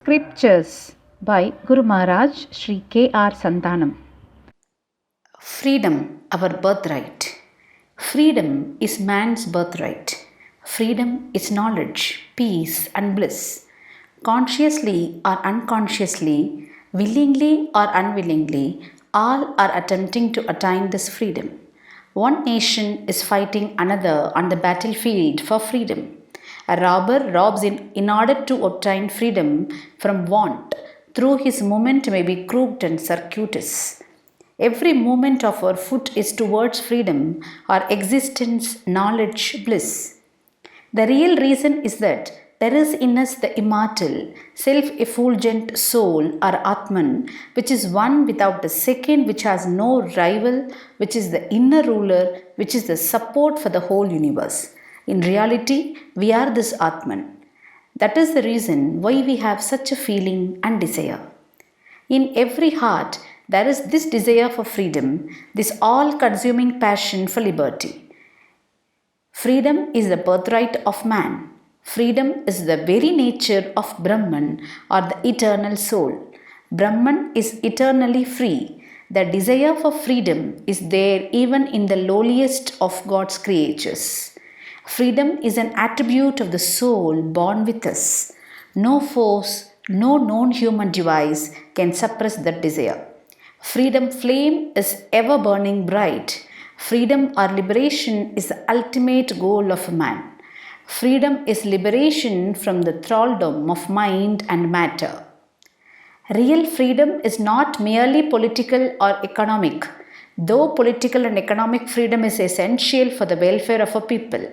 Scriptures by Guru Maharaj Sri K.R. Santanam. Freedom, our birthright. Freedom is man's birthright. Freedom is knowledge, peace, and bliss. Consciously or unconsciously, willingly or unwillingly, all are attempting to attain this freedom. One nation is fighting another on the battlefield for freedom. A robber robs in order to obtain freedom from want. Through his movement may be crooked and circuitous. Every movement of our foot is towards freedom, our existence, knowledge, bliss. The real reason is that there is in us the immortal, self effulgent soul or Atman, which is one without a second, which has no rival, which is the inner ruler, which is the support for the whole universe. In reality, we are this Atman. That is the reason why we have such a feeling and desire. In every heart, there is this desire for freedom, this all consuming passion for liberty. Freedom is the birthright of man. Freedom is the very nature of Brahman or the eternal soul. Brahman is eternally free. The desire for freedom is there even in the lowliest of God's creatures. Freedom is an attribute of the soul born with us. No force, no known human device can suppress that desire. Freedom flame is ever burning bright. Freedom or liberation is the ultimate goal of man. Freedom is liberation from the thraldom of mind and matter. Real freedom is not merely political or economic, though political and economic freedom is essential for the welfare of a people.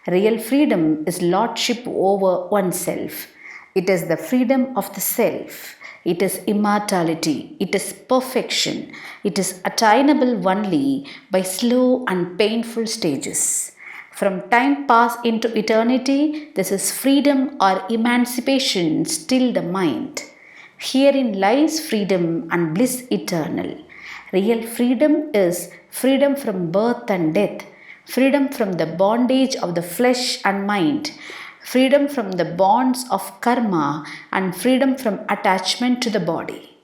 Real freedom is lordship over oneself. It is the freedom of the self. It is immortality. It is perfection. It is attainable only by slow and painful stages. From time past into eternity, this is freedom or emancipation, still the mind. Herein lies freedom and bliss eternal. Real freedom is freedom from birth and death, freedom from the bondage of the flesh and mind, freedom from the bonds of karma, and freedom from attachment to the body.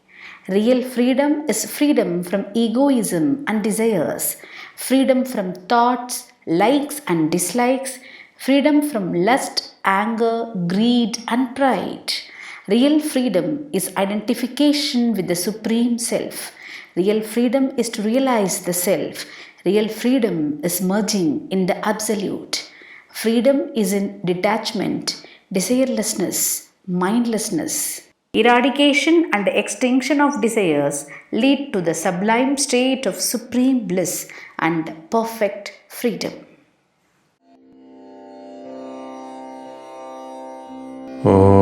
Real freedom is freedom from egoism and desires, freedom from thoughts, likes and dislikes, freedom from lust, anger, greed, and pride. Real freedom is identification with the Supreme Self. Real freedom is to realize the Self. Real freedom is merging in the Absolute. Freedom is in detachment, desirelessness, mindlessness. Eradication and extinction of desires lead to the sublime state of supreme bliss and perfect freedom. Oh.